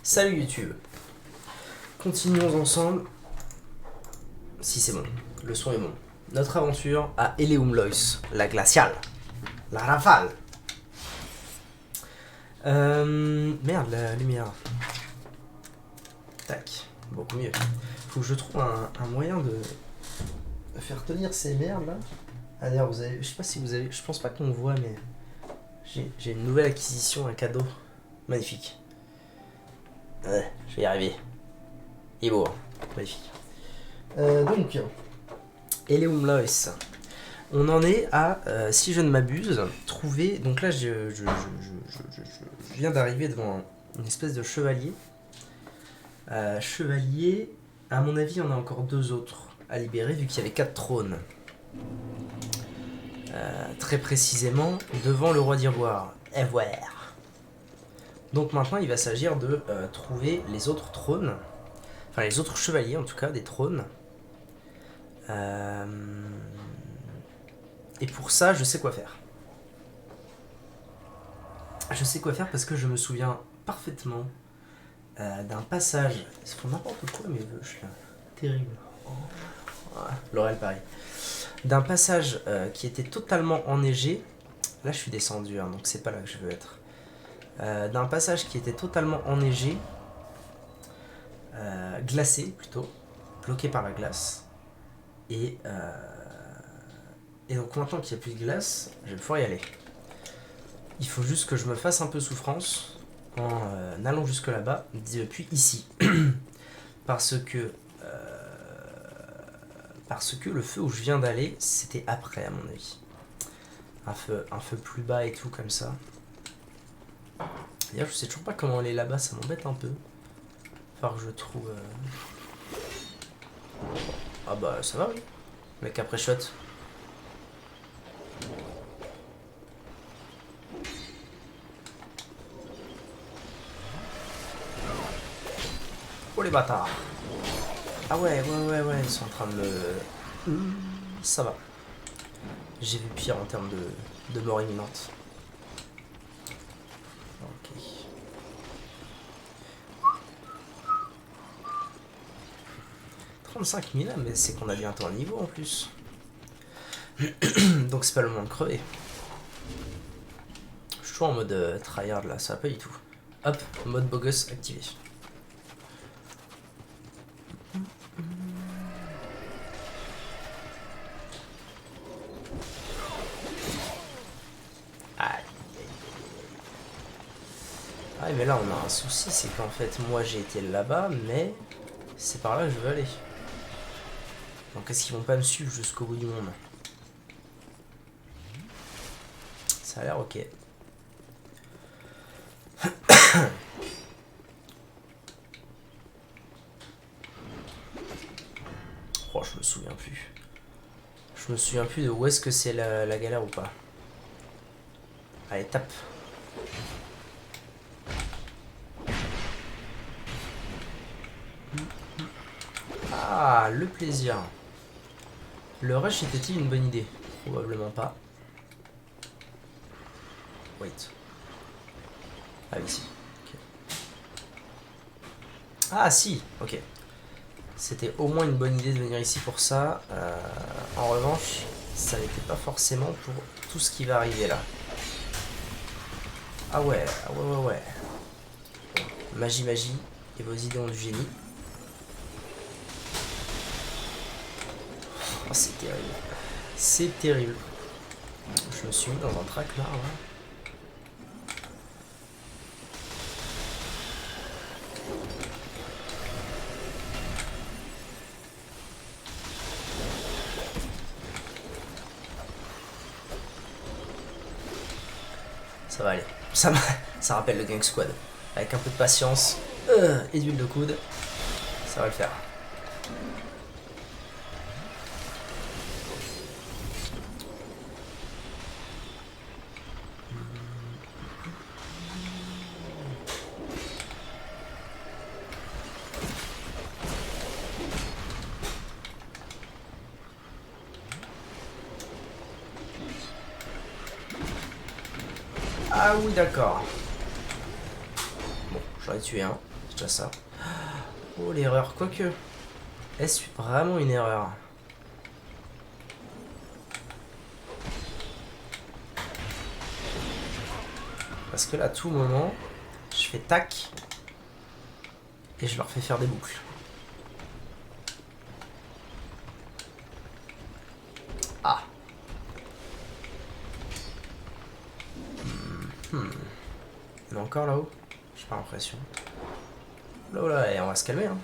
Salut YouTube. Continuons ensemble. Si c'est bon, le son est bon. Notre aventure à Eleum Lois, la glaciale, la rafale. Merde, la lumière. Tac, beaucoup mieux. Faut que je trouve un moyen de faire tenir ces merdes là. Ah d'ailleurs, vous avez, je sais pas si vous avez, je pense pas qu'on voit, mais j'ai une nouvelle acquisition, un cadeau magnifique. Ouais, je vais y arriver. Il est beau, hein. Magnifique. Donc, Eleum Lois. On en est à, si je ne m'abuse, trouver. Donc là, je viens d'arriver devant une espèce de chevalier. Chevalier, à mon avis, il y en a encore deux autres à libérer, vu qu'il y avait 4 trônes. Très précisément, devant le roi d'Ivoire. Ivoire. Donc maintenant, il va s'agir de trouver les autres trônes. Enfin, les autres chevaliers, en tout cas, des trônes. Et pour ça, je sais quoi faire. Je sais quoi faire parce que je me souviens parfaitement d'un passage. Ils font n'importe quoi, mes veuches, là. Terrible. Oh. Ouais, Laurel, pareil. D'un passage qui était totalement enneigé. Là, je suis descendu, hein, donc c'est pas là que je veux être. D'un passage qui était totalement enneigé. Glacé, plutôt. Bloqué par la glace. Et donc maintenant qu'il n'y a plus de glace, je vais pouvoir y aller. Il faut juste que je me fasse un peu souffrance en allant jusque là-bas, depuis ici. parce que le feu où je viens d'aller, c'était après à mon avis. Un feu plus bas et tout comme ça. D'ailleurs, je sais toujours pas comment aller là-bas, ça m'embête un peu. Faut que je trouve... Ah bah ça va, oui. Mec après shot. Oh les bâtards. Ah ouais, ils sont en train de me... Ça va. J'ai vu pire en termes de mort imminente. Ok. « 35 000, mais c'est qu'on a bientôt un niveau en plus. Donc c'est pas le moment de crever. Je suis toujours en mode tryhard là, ça va pas du tout. Hop, mode bogus activé. Ah mais là on a un souci, c'est qu'en fait moi j'ai été là-bas, mais c'est par là que je veux aller. Donc est-ce qu'ils vont pas me suivre jusqu'au bout du monde? Ça a l'air ok. Oh, je me souviens plus. Je me souviens plus de où est-ce que c'est la galère ou pas. Allez, tape. Ah, le plaisir. Le rush était-il une bonne idée? Probablement pas. Wait. Ah, ici. Okay. Ah, si, ok. C'était au moins une bonne idée de venir ici pour ça. En revanche, ça n'était pas forcément pour tout ce qui va arriver là. Ah ouais. Bon, magie et vos idées ont du génie. Oh, c'est terrible. C'est terrible. Je me suis mis dans un traquenard là. Ça va aller. Ça rappelle le Gang Squad. Avec un peu de patience et d'huile de coude, ça va le faire. Ah oui, d'accord. Bon, j'en ai tué un. déjà ça. Oh, l'erreur. Quoique, est-ce vraiment une erreur? Parce que là, à tout moment, je fais tac et je leur fais faire des boucles. Ah. Il y en a encore là-haut? J'ai pas l'impression. Là, oh là, et on va se calmer, hein.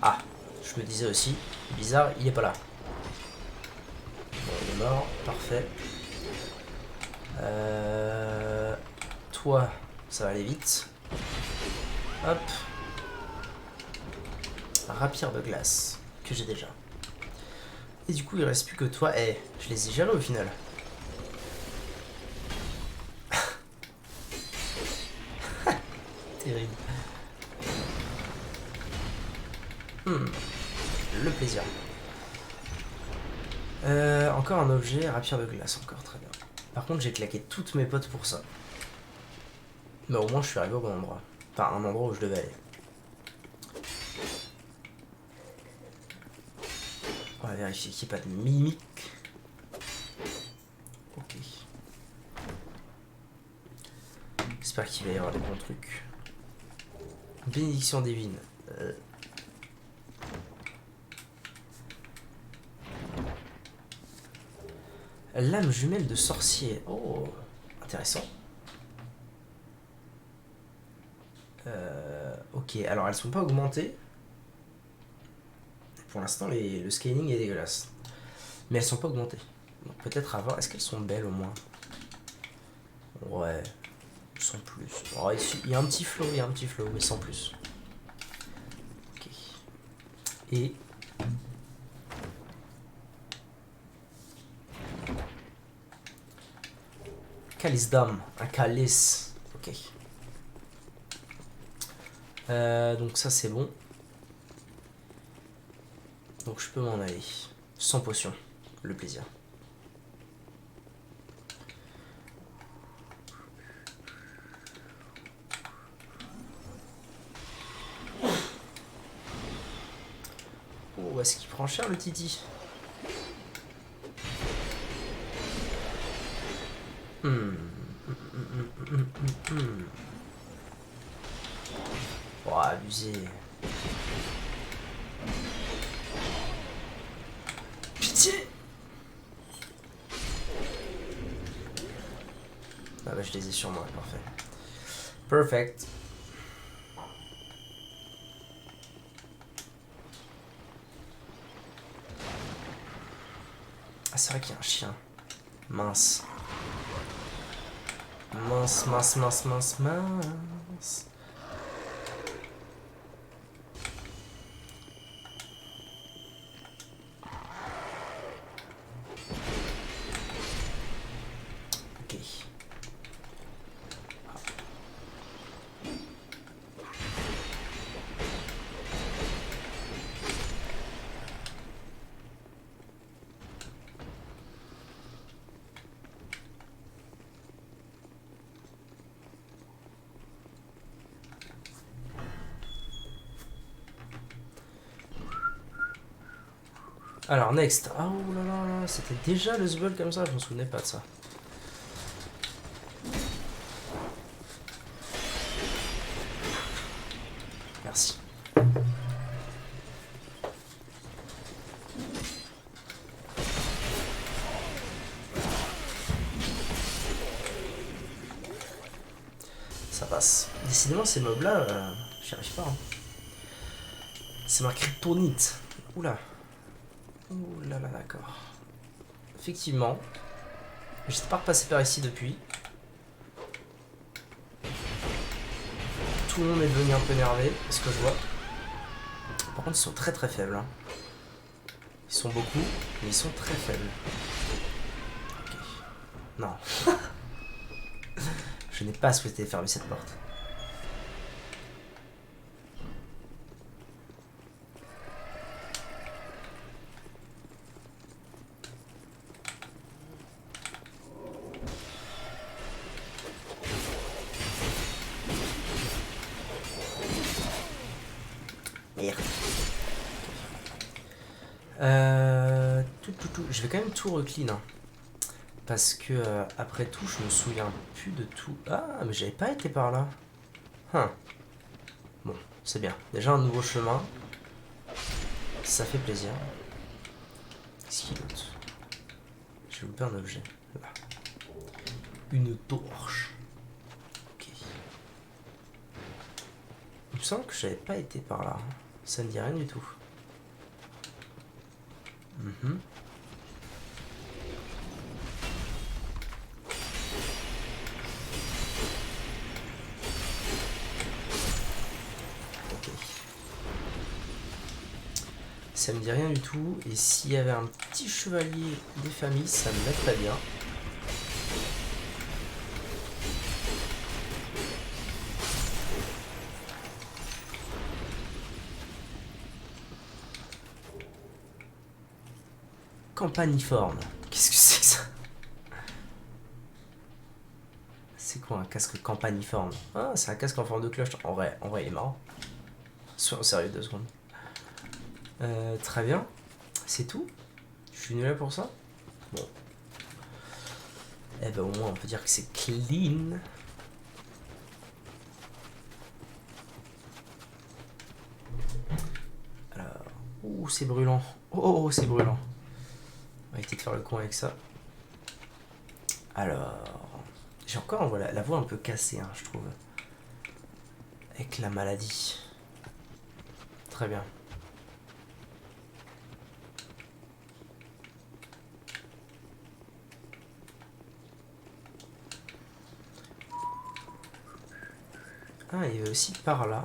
Ah, je me disais aussi, bizarre, il est pas là. Bon, il est mort, parfait. Toi, ça va aller vite. Hop. Un rapier de glace, que j'ai déjà. Et du coup, il reste plus que toi. Eh, je les ai gérés au final. Terrible. Le plaisir. Encore un objet, rapier de glace, encore très bien. Par contre, j'ai claqué toutes mes potes pour ça. Mais au moins, je suis arrivé au bon endroit. Enfin, un endroit où je devais aller. On va vérifier qu'il n'y ait pas de mimique. Ok. J'espère qu'il va y avoir des bons trucs. Bénédiction divine. Lame jumelle de sorcier. Oh, intéressant. Ok, alors elles sont pas augmentées. Pour l'instant, le scaling est dégueulasse. Mais elles sont pas augmentées. Donc peut-être à voir. Est-ce qu'elles sont belles au moins? Ouais. Sans plus. Oh, il y a un petit flow, mais sans plus. Ok. Et... Calice d'âme. Un calice. Ok. Donc ça c'est bon. Donc je peux m'en aller. Sans potion. Le plaisir. Oh, est-ce qu'il prend cher le Titi? Oh, abusé. Pitié! Ah bah je les ai sur moi, parfait. Perfect. Ah c'est vrai qu'il y a un chien. Mince. Mince, mince, mince, mince, mince. Ok. Alors, next. Ah, oh là là là, c'était déjà le Zbul comme ça, je me souvenais pas de ça. Merci. Ça passe. Décidément, ces mobs-là, j'y arrive pas. Hein. C'est marqué kryptonite. Oula. Oula là, d'accord. Effectivement. J'étais pas repassé par ici depuis. tout le monde est devenu un peu énervé, ce que je vois. Par contre, ils sont très très faibles. Hein. Ils sont beaucoup, mais ils sont très faibles. Ok. Non. Je n'ai pas souhaité fermer cette porte. Merde. Je vais quand même tout reclean. Hein. Parce que, après tout, je me souviens plus de tout. Ah, mais j'avais pas été par là. Hein. Bon, c'est bien. Déjà un nouveau chemin. Ça fait plaisir. Qu'est-ce qu'il y a d'autre? J'ai loupé un objet. Là. Une torche. Ok. Il me semble que j'avais pas été par là. Ça ne dit rien du tout. Mhm. Ok. Ça me dit rien du tout. Et s'il y avait un petit chevalier des familles, ça me mettrait bien. Campaniforme. Qu'est-ce que c'est que ça? C'est quoi un casque campaniforme? Ah, c'est un casque en forme de cloche. En vrai, il est marrant. Sois sérieux 2 secondes. Très bien. C'est tout? Je suis nul là pour ça? Bon. Eh ben au moins on peut dire que c'est clean. Alors... Ouh, c'est brûlant. Oh, c'est brûlant. On va éviter de faire le con avec ça. Alors... J'ai encore la voix un peu cassée, hein, je trouve. Avec la maladie. Très bien. Ah, il y a aussi par là.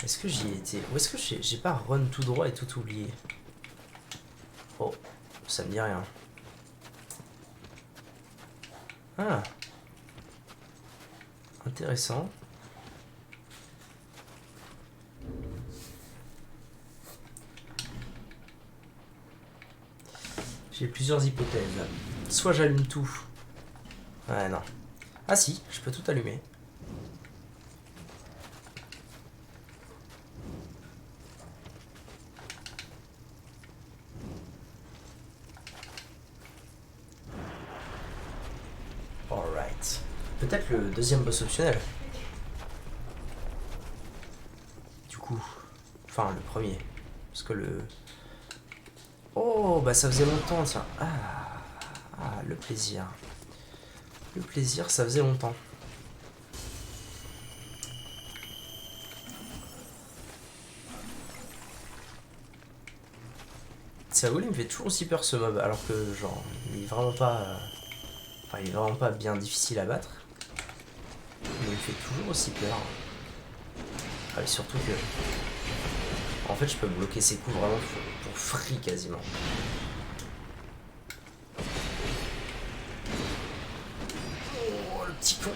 Est-ce que j'y ai été? Ou est-ce que j'ai pas run tout droit et tout oublié? Oh, ça me dit rien. Ah. Intéressant. J'ai plusieurs hypothèses. Soit j'allume tout. Ouais, non. Ah si, je peux tout allumer. Alright. Peut-être le deuxième boss optionnel. Du coup. Enfin, le premier. Parce que le... Oh, bah ça faisait longtemps, tiens. Ah, le plaisir. Le plaisir, ça faisait longtemps. Ça il me fait toujours aussi peur ce mob, alors que genre, il est vraiment pas... Enfin, il est vraiment pas bien difficile à battre. Mais il me fait toujours aussi peur. Ah, et surtout que... En fait, je peux bloquer ses coups vraiment pour free quasiment. Oh, le petit con.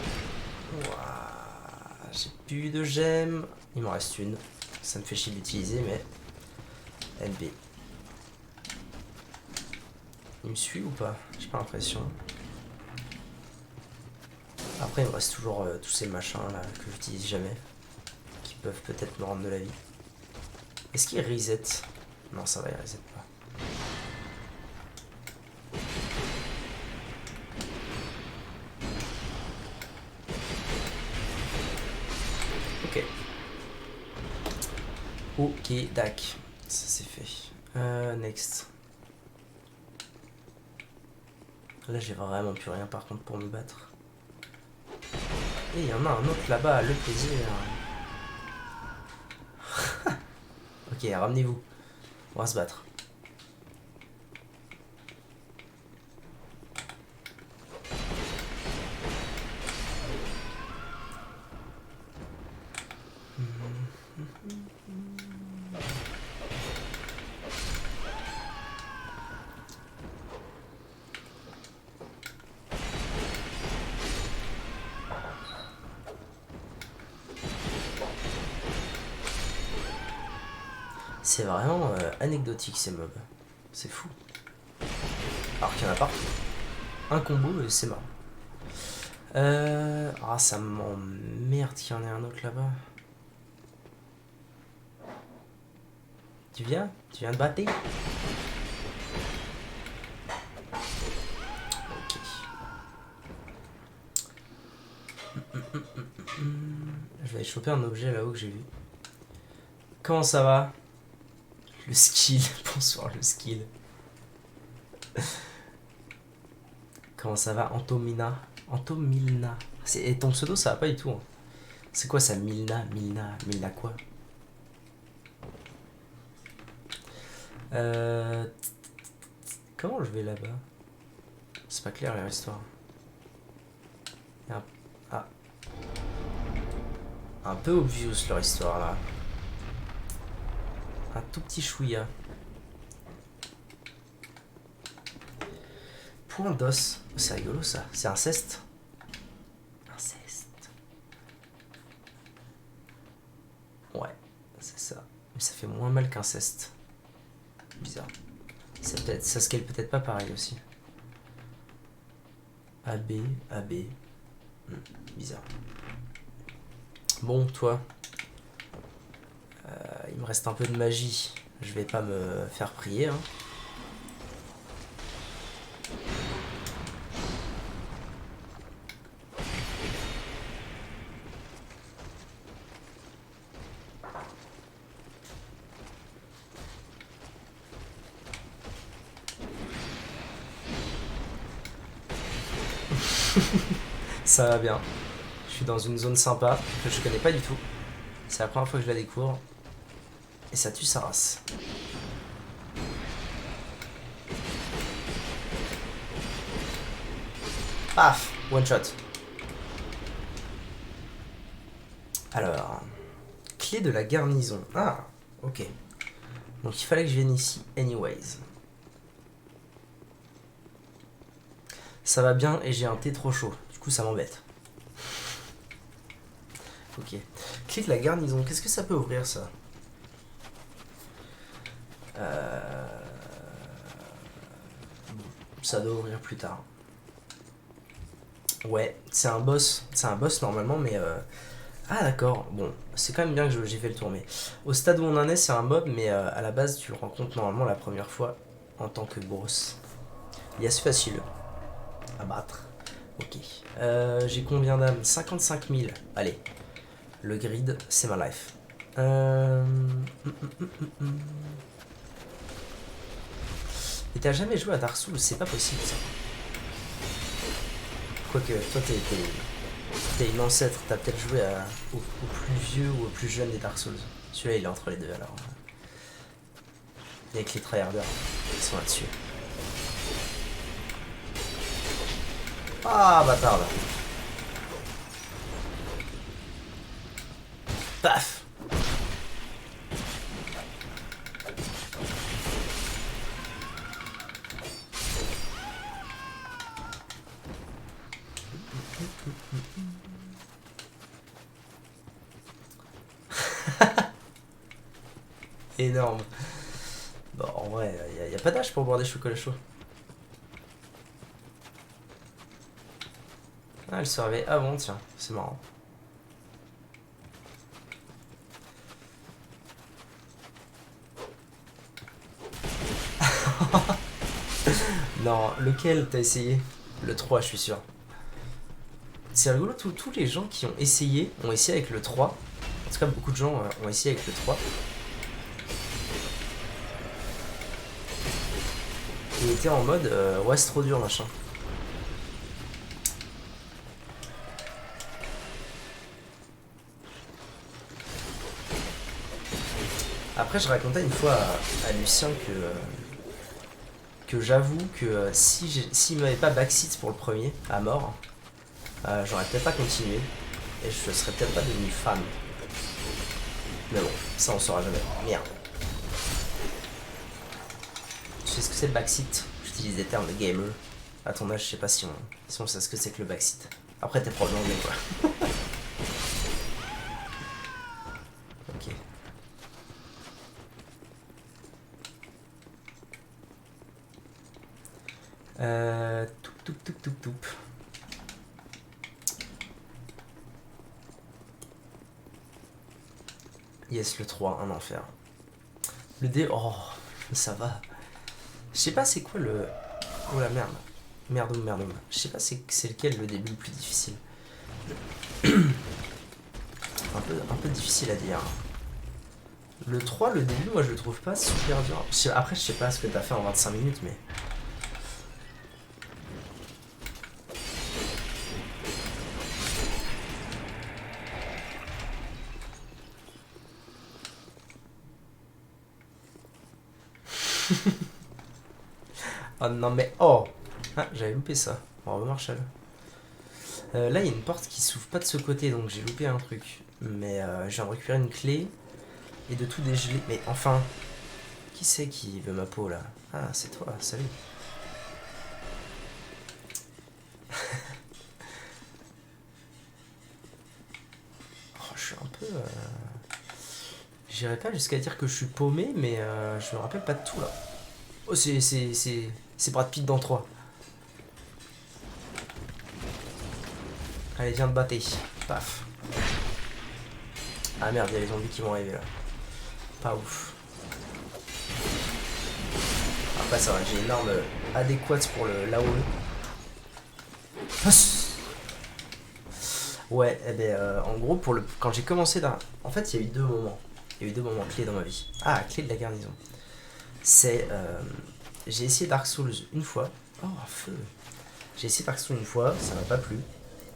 J'ai plus de gemmes. Il m'en reste une. Ça me fait chier d'utiliser, mais... NB. Il me suit ou pas? J'ai pas l'impression. Après, il me reste toujours tous ces machins là que j'utilise jamais. Qui peuvent peut-être me rendre de la vie. Est-ce qu'il reset? Non, ça va, il reset pas. Ok. Ok, dac. Ça c'est fait. Next. Là, j'ai vraiment plus rien par contre pour me battre. Et il y en a un autre là-bas, le plaisir. Ok, ramenez-vous. On va se battre. C'est vraiment anecdotique ces mobs. C'est fou. Alors qu'il y en a partout. Un combo et c'est marrant. Ah, ça m'emmerde qu'il y en ait un autre là-bas. Tu viens te battre? Ok. Je vais aller choper un objet là-haut que j'ai vu. Comment ça va? Le skill. Bonsoir le skill. Comment ça va, Antomina? Antomilna. Et ton pseudo, ça va pas du tout. Hein. C'est quoi ça, Milna quoi? Comment je vais là-bas? C'est pas clair leur histoire. Ah. Un peu obvious leur histoire là. Un tout petit chouïa. Point d'os. C'est rigolo ça. C'est inceste. Inceste. Ouais, c'est ça. Mais ça fait moins mal qu'inceste. Bizarre. Ça scale peut-être pas pareil aussi. AB. Bizarre. Bon, toi. Il me reste un peu de magie. Je vais pas me faire prier. Hein. Ça va bien. Je suis dans une zone sympa que je connais pas du tout. C'est la première fois que je la découvre. Et ça tue sa race. Paf! One shot. Alors. Clé de la garnison. Ah, ok. Donc il fallait que je vienne ici anyways. Ça va bien et j'ai un thé trop chaud. Du coup ça m'embête. Ok. Clé de la garnison. Qu'est-ce que ça peut ouvrir ça? Ça doit ouvrir plus tard. Ouais, c'est un boss. C'est un boss normalement, mais... Ah d'accord, bon, c'est quand même bien que j'ai fait le tour, mais... Au stade où on en est, c'est un mob, mais à la base, tu le rencontres normalement la première fois en tant que boss. Il est assez facile à battre. Ok. J'ai combien d'âmes? 55 000. Allez. Le grid, c'est ma life. Et t'as jamais joué à Dark Souls? C'est pas possible ça. Quoique, toi t'es une ancêtre, t'as peut-être joué au plus vieux ou au plus jeune des Dark Souls. Celui-là il est entre les deux alors. Et avec les tryharders, ils sont là-dessus. Ah bâtard là. Paf. Énorme. Bon, en vrai, y a pas d'âge pour boire des chocolats chauds. Ah, elle se réveille avant, tiens, c'est marrant. Non, lequel t'as essayé? Le 3, je suis sûr. C'est rigolo, tous les gens qui ont essayé avec le 3. En tout cas, beaucoup de gens ont essayé avec le 3. Et étaient en mode, ouais, c'est trop dur, machin. Après, je racontais une fois à Lucien que j'avoue que s'il m'avait pas backseat pour le premier, à mort, j'aurais peut-être pas continué. Et je serais peut-être pas devenu fan. Mais bon, ça on saura jamais. Merde. Tu sais ce que c'est le backseat? J'utilise des termes de gamer. À ton âge, je sais pas si on sait ce que c'est que le backseat. Après, t'es prof d'anglais, quoi. Ok. Toup. Yes, le 3, un enfer. Le D, oh, ça va. Je sais pas c'est quoi le... Oh la merde. Merdoum. Je sais pas c'est lequel le début le plus difficile. un peu difficile à dire. Le 3, le début, moi je le trouve pas super dur. Après, je sais pas ce que t'as fait en 25 minutes, mais... Oh non mais... Oh ah, j'avais loupé ça. Bravo Marshall. Là, il y a une porte qui s'ouvre pas de ce côté, donc j'ai loupé un truc. Mais je viens de récupérer une clé et de tout dégeler. Mais enfin, qui c'est qui veut ma peau là? Ah, c'est toi, salut. Oh, je suis un peu... J'irais pas jusqu'à dire que je suis paumé, mais je me rappelle pas de tout là. Oh, c'est Brad Pitt dans 3. Allez, viens te battre. Paf. Ah merde, il y a les zombies qui vont arriver là. Pas ouf. Après ça va, j'ai une arme adéquate pour le l'AOE. Ouais, eh ben, en gros, quand j'ai commencé dans... En fait, il y a eu deux moments. Il y a eu deux moments clés dans ma vie. Ah, clé de la garnison. C'est... j'ai essayé Dark Souls une fois. Oh, feu. J'ai essayé Dark Souls une fois, ça m'a pas plu.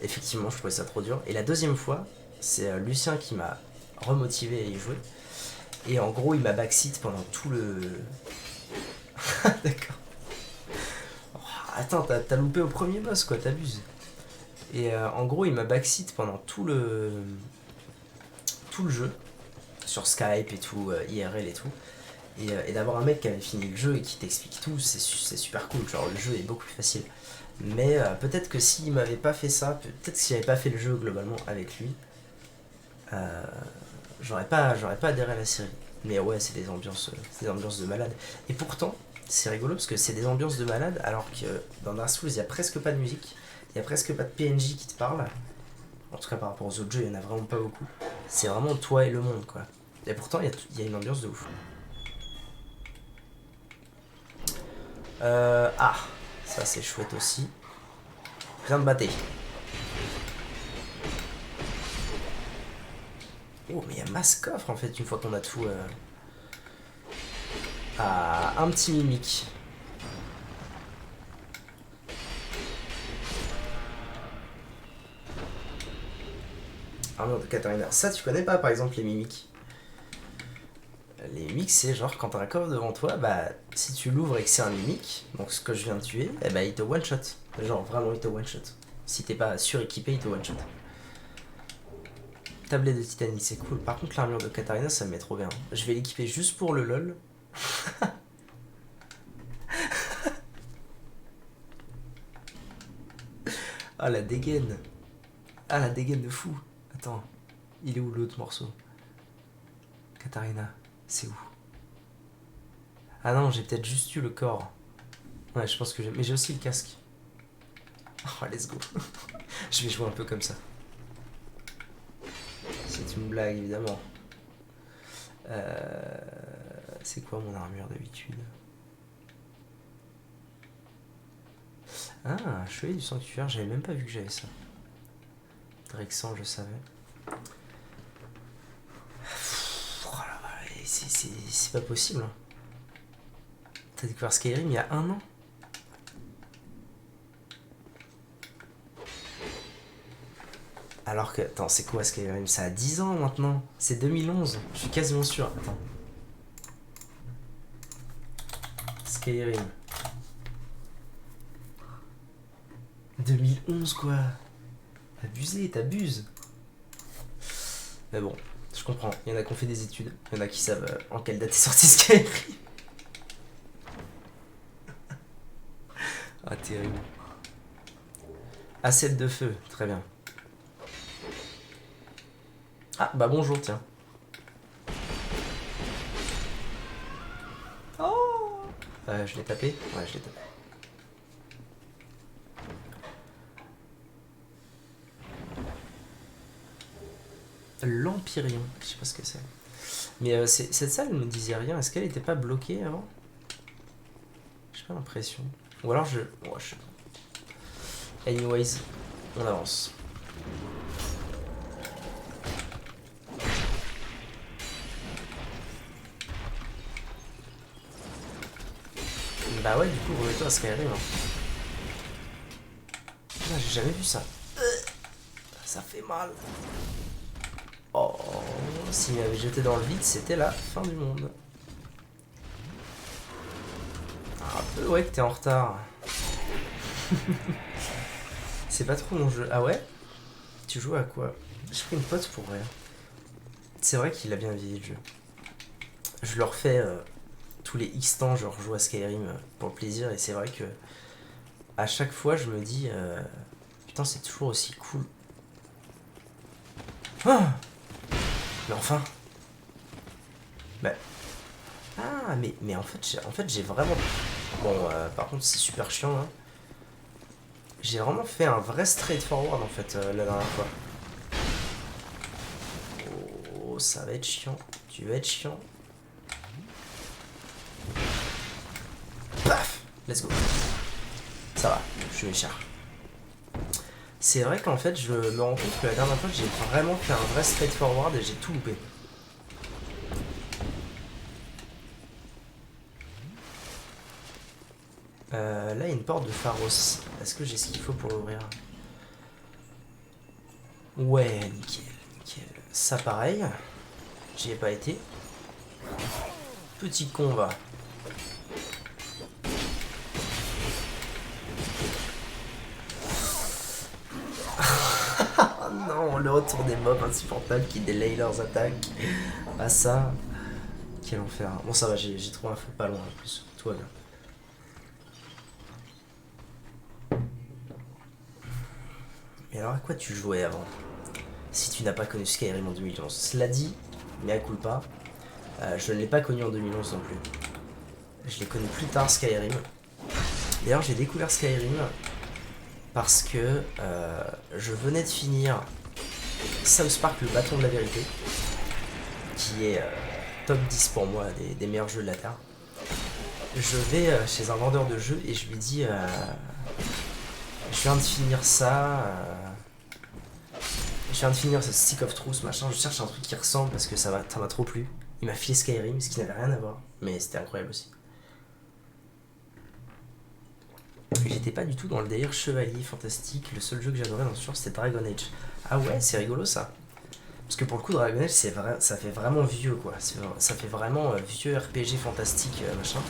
Effectivement, je trouvais ça trop dur. Et la deuxième fois, c'est Lucien qui m'a remotivé à y jouer. Et en gros, il m'a backseat pendant tout le... D'accord. Oh, attends, t'as loupé au premier boss, quoi, t'abuses. Et en gros, il m'a backseat pendant tout le jeu. Sur Skype et tout, IRL et tout. Et d'avoir un mec qui avait fini le jeu et qui t'explique tout, c'est super cool. Genre, le jeu est beaucoup plus facile. Mais peut-être que s'il m'avait pas fait ça, peut-être que si j'avais pas fait le jeu globalement avec lui, j'aurais pas adhéré à la série. Mais ouais, c'est des ambiances de malade. Et pourtant, c'est rigolo parce que c'est des ambiances de malade alors que dans Dark Souls, il y a presque pas de musique, il y a presque pas de PNJ qui te parle. En tout cas, par rapport aux autres jeux, il y en a vraiment pas beaucoup. C'est vraiment toi et le monde, quoi. Et pourtant, il y a une ambiance de ouf. Ah, ça c'est chouette aussi. Viens de battre. Oh, mais il y a masse coffre en fait, une fois qu'on a tout. Ah, un petit mimique. Armure de Katarina. Ça, tu connais pas par exemple les mimiques? Les mimiques, c'est genre quand t'as un coffre devant toi, bah si tu l'ouvres et que c'est un mimique, donc ce que je viens de tuer, eh bah il te one shot. Genre vraiment il te one shot. Si t'es pas suréquipé, il te one shot. Tablette de titanie, c'est cool. Par contre, l'armure de Katarina, ça me met trop bien. Je vais l'équiper juste pour le lol. Ah la dégaine. Ah la dégaine de fou. Attends, il est où l'autre morceau? Katarina, c'est où? Ah non, j'ai peut-être juste eu le corps. Ouais, je pense que j'ai... Mais j'ai aussi le casque. Oh, let's go. Je vais jouer un peu comme ça. C'est une blague, évidemment. C'est quoi mon armure d'habitude? Ah, chevalier du sanctuaire, j'avais même pas vu que j'avais ça. Drexan, je savais. Oh là, c'est pas possible. Hein. T'as découvert Skyrim il y a 1 an? Alors que... Attends, c'est quoi Skyrim? Ça a 10 ans maintenant. C'est 2011. Je suis quasiment sûr. Attends. Skyrim. 2011 quoi. Abusé, t'abuses. Mais bon, Je comprends. Il y en a qui ont fait des études. Il y en a qui savent en quelle date est sorti Skyrim. Ah, terrible. Assiette de feu, très bien. Ah, bah bonjour, tiens. Oh je l'ai tapé. Ouais, je l'ai tapé. L'Empyrion, je sais pas ce que c'est. Mais cette salle ne me disait rien. Est-ce qu'elle était pas bloquée avant? J'ai pas l'impression. Ou alors je... Ouais, je sais pas. Anyways, on avance. Bah ouais, du coup, remets-toi à Skyrim. Hein. Putain, j'ai jamais vu ça. Ça fait mal. Oh, s'il m'avait jeté dans le vide, c'était la fin du monde. Un peu, ouais, que t'es en retard. C'est pas trop mon jeu. Ah ouais? Tu joues à quoi? J'ai pris une pote pour vrai. C'est vrai qu'il a bien vieilli le jeu. Je le refais tous les X temps, je rejoue à Skyrim pour le plaisir, et c'est vrai que à chaque fois je me dis putain, c'est toujours aussi cool. Ah, mais enfin. Bah. Ah, mais en fait j'ai vraiment. Bon, par contre c'est super chiant hein. J'ai vraiment fait un vrai straightforward en fait la dernière fois. Oh, ça va être chiant. Tu vas être chiant. Paf, let's go. Ça va, je suis méchant. C'est vrai qu'en fait, je me rends compte que la dernière fois, j'ai vraiment fait un vrai straightforward et j'ai tout loupé. Là, il y a une porte de Pharos. Est-ce que j'ai ce qu'il faut pour l'ouvrir? Ouais, nickel, nickel. Ça, pareil. J'y ai pas été. Petit con, va. Oh non, le retour des mobs insupportables qui délayent leurs attaques. Ah ça, quel enfer. Bon ça va, j'ai trouvé un feu pas loin en plus. Tout va bien. Mais alors à quoi tu jouais avant? Si tu n'as pas connu Skyrim en 2011. Cela dit, mais à culpa, je ne l'ai pas connu en 2011 non plus. Je l'ai connu plus tard Skyrim. D'ailleurs j'ai découvert Skyrim parce que je venais de finir South Park le bâton de la vérité, qui est top 10 pour moi des meilleurs jeux de la Terre. Je vais chez un vendeur de jeux et je lui dis je viens de finir ça, je viens de finir ce Stick of Truth machin, je cherche un truc qui ressemble parce que ça m'a trop plu. Il m'a filé Skyrim, ce qui n'avait rien à voir, mais c'était incroyable aussi. J'étais pas du tout dans le délire chevalier fantastique, le seul jeu que j'adorais dans ce genre c'était Dragon Age. Ah ouais, c'est rigolo ça. Parce que pour le coup, Dragon Age, ça fait vraiment vieux quoi. Ça fait vraiment vieux RPG fantastique machin.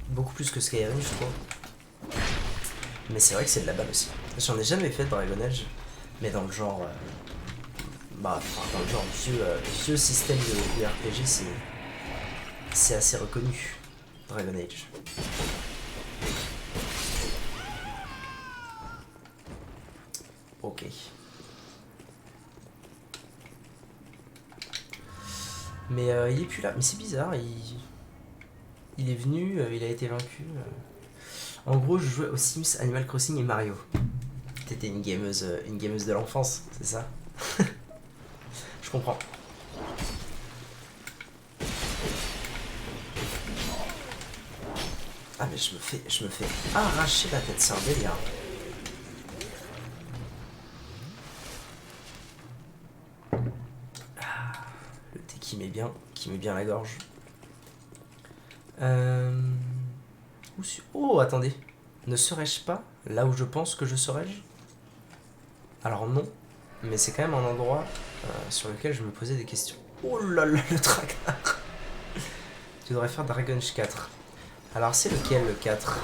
Beaucoup plus que Skyrim, je trouve. Mais c'est vrai que c'est de la balle aussi. J'en ai jamais fait de Dragon Age, mais dans le genre. Dans le genre vieux système de RPG, c'est assez reconnu. Dragon Age. Ok. Mais il est plus là. Mais c'est bizarre, il est venu, il a été vaincu. En gros, je jouais aux Sims, Animal Crossing et Mario. T'étais une gameuse de l'enfance, c'est ça? Je comprends. Ah mais je me fais arracher la tête, c'est un délire. Le thé qui met bien la gorge. Oh, attendez. Ne serais-je pas là où je pense que je serais-je? Alors non, mais c'est quand même un endroit sur lequel je me posais des questions. Oh là là, le traquenard. Tu devrais faire Dragon Age 4. Alors c'est lequel le 4?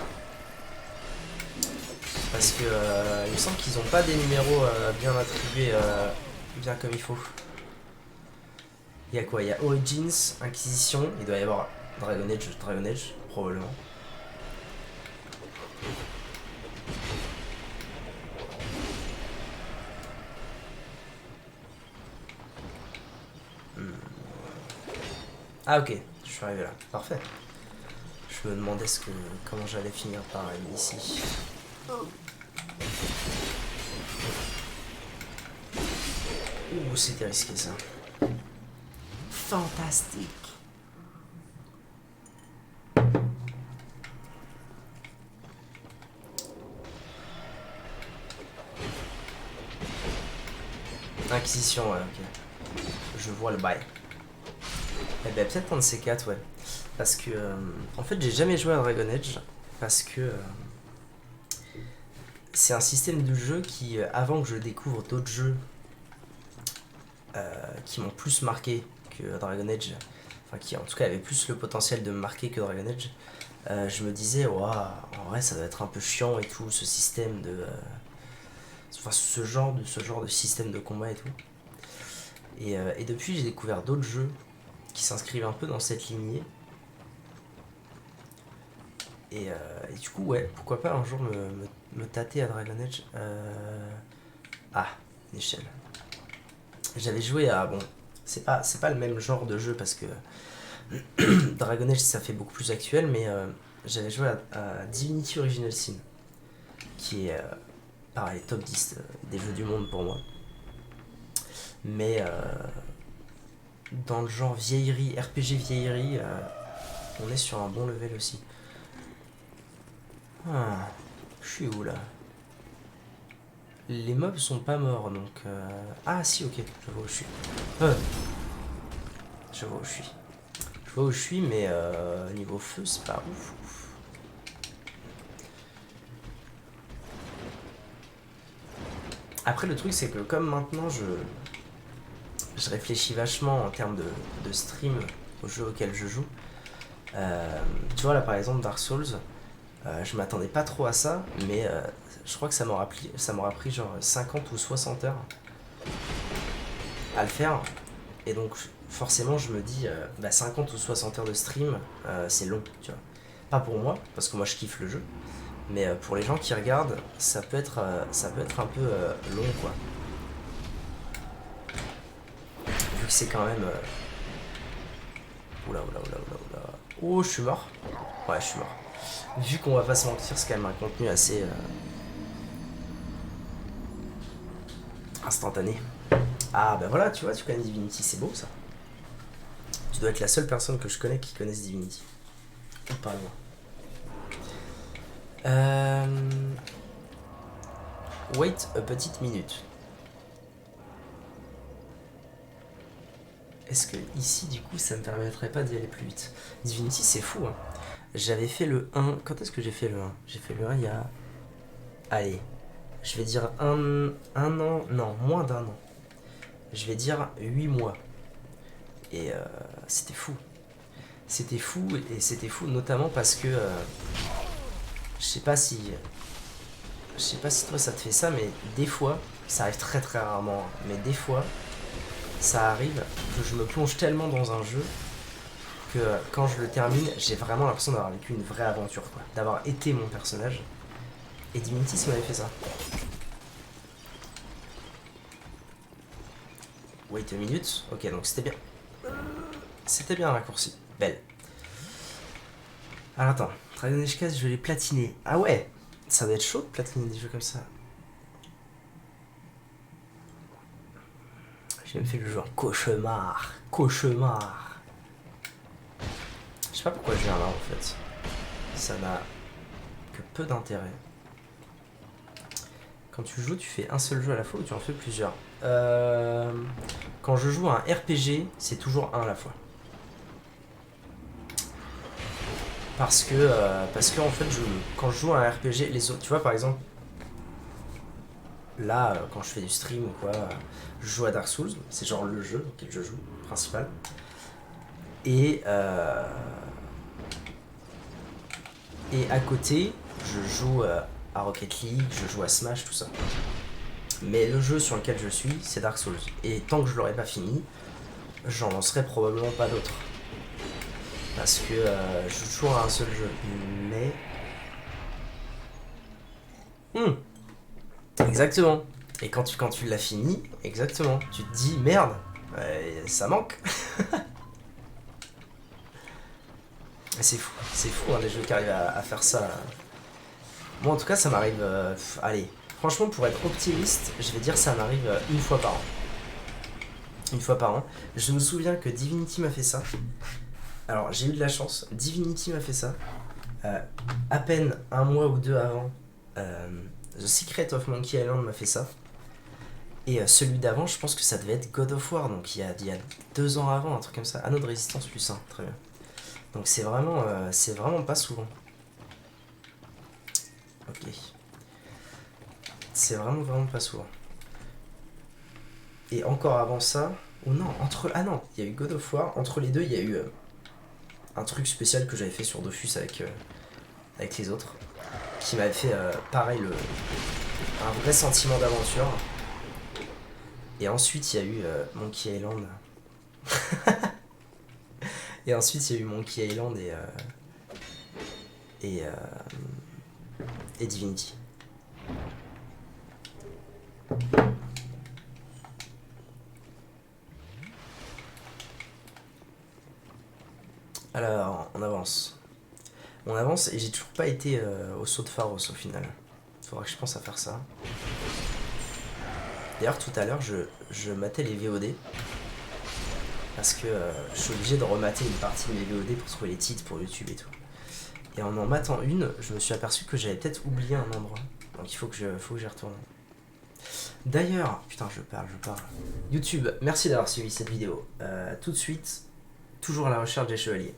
Parce que il me semble qu'ils n'ont pas des numéros bien attribués bien comme il faut. Il y a quoi? Il y a Origins, Inquisition, il doit y avoir Dragon Age, probablement. Ah ok, je suis arrivé là, parfait. Je me demandais comment j'allais finir par aller ici. Ouh, c'était risqué ça. Fantastique. Inquisition, ouais, ok. Je vois le bail. Eh ben, peut-être un de ces quatre, ouais. Parce que, en fait, j'ai jamais joué à Dragon Age. Parce que c'est un système de jeu qui, avant que je découvre d'autres jeux qui m'ont plus marqué que Dragon Age, enfin, qui en tout cas avaient plus le potentiel de me marquer que Dragon Age, je me disais, waouh, en vrai, ça doit être un peu chiant et tout, ce système de. Enfin, ce genre de système de combat et tout. Et depuis, j'ai découvert d'autres jeux qui s'inscrivent un peu dans cette lignée. Et du coup, ouais, pourquoi pas un jour me tâter à Dragon Age. Ah, une échelle. J'avais joué à. Bon, c'est pas le même genre de jeu parce que Dragon Age ça fait beaucoup plus actuel, mais j'avais joué à Divinity Original Sin, qui est pareil, top 10 des jeux du monde pour moi. Mais dans le genre vieillerie, RPG vieillerie, on est sur un bon level aussi. Ah, je suis où là? Les mobs sont pas morts donc. Ah si, ok, je vois où je suis. Je vois où je suis. Je vois où je suis, mais niveau feu, c'est pas ouf. Après, le truc, c'est que comme maintenant je réfléchis vachement en termes de stream aux jeux auxquels je joue. Tu vois, là par exemple, Dark Souls, je m'attendais pas trop à ça, mais je crois que ça m'aura pris genre 50 ou 60 heures à le faire. Et donc, forcément, je me dis, 50 ou 60 heures de stream, c'est long, tu vois. Pas pour moi, parce que moi je kiffe le jeu, mais pour les gens qui regardent, ça peut être un peu long, quoi. Vu que c'est quand même. Oula, oula, oula, oula, oula. Oh, je suis mort. Ouais, je suis mort. Vu qu'on va pas se mentir, c'est quand même un contenu assez instantané. Ah, bah voilà, tu vois, tu connais Divinity, c'est beau ça. Tu dois être la seule personne que je connais qui connaisse Divinity. Ou pas loin. Wait a petite minute. Est-ce que ici, du coup, ça me permettrait pas d'y aller plus vite? Divinity, c'est fou, hein. J'avais fait le 1. Quand est-ce que j'ai fait le 1? J'ai fait le 1 il y a. Allez. Je vais dire un an. Non, moins d'un an. Je vais dire 8 mois. Et c'était fou. C'était fou, et c'était fou notamment parce que. Je sais pas si. Je sais pas si toi ça te fait ça, mais des fois, ça arrive très très rarement, mais des fois, ça arrive que je me plonge tellement dans un jeu que quand je le termine, j'ai vraiment l'impression d'avoir vécu une vraie aventure, quoi. D'avoir été mon personnage. Et Divinity, ça m'avait fait ça. Wait a minute. Ok, donc c'était bien. C'était bien raccourci. Belle. Alors attends, Dragon Age 4, je l'ai platiné. Ah ouais, ça doit être chaud de platiner des jeux comme ça. J'ai même fait le jeu en cauchemar. Cauchemar. Je sais pas pourquoi je viens là en fait. Ça n'a que peu d'intérêt. Quand tu joues, tu fais un seul jeu à la fois ou tu en fais plusieurs? Quand je joue à un RPG, c'est toujours un à la fois. Parce que en fait, quand je joue à un RPG, les autres, tu vois par exemple, là, quand je fais du stream ou quoi, je joue à Dark Souls, c'est genre le jeu auquel je joue, principal. Et à côté, je joue à Rocket League, je joue à Smash, tout ça. Mais le jeu sur lequel je suis, c'est Dark Souls. Et tant que je l'aurai pas fini, j'en lancerai probablement pas d'autres. Parce que je joue toujours à un seul jeu. Mais... Exactement. Et quand tu l'as fini, exactement, tu te dis merde, ça manque. C'est fou hein, les jeux qui arrivent à faire ça. Moi en tout cas ça m'arrive, allez, franchement pour être optimiste, je vais dire ça m'arrive une fois par an. Une fois par an. Je me souviens que Divinity m'a fait ça. Alors j'ai eu de la chance, Divinity m'a fait ça. À peine un mois ou deux avant, The Secret of Monkey Island m'a fait ça. Et celui d'avant, je pense que ça devait être God of War, donc il y a 2 ans avant, un truc comme ça. Anneau de résistance plus 1, très bien. Donc c'est vraiment pas souvent. Ok. C'est vraiment pas souvent. Et encore avant ça, ou non, ah non, il y a eu God of War, entre les deux il y a eu un truc spécial que j'avais fait sur Dofus avec les autres, qui m'avait fait pareil, un vrai sentiment d'aventure. Et ensuite il y a eu Monkey Island. Et ensuite il y a eu Monkey Island et Divinity. Alors, on avance. On avance et j'ai toujours pas été au saut de Pharos au final. Faudra que je pense à faire ça. D'ailleurs, tout à l'heure, je matais les VOD. Parce que je suis obligé de remater une partie de mes VOD pour trouver les titres pour YouTube et tout. Et en matant une, je me suis aperçu que j'avais peut-être oublié un endroit. Donc il faut que j'y retourne. D'ailleurs, putain, je parle. YouTube, merci d'avoir suivi cette vidéo. Tout de suite, toujours à la recherche des chevaliers.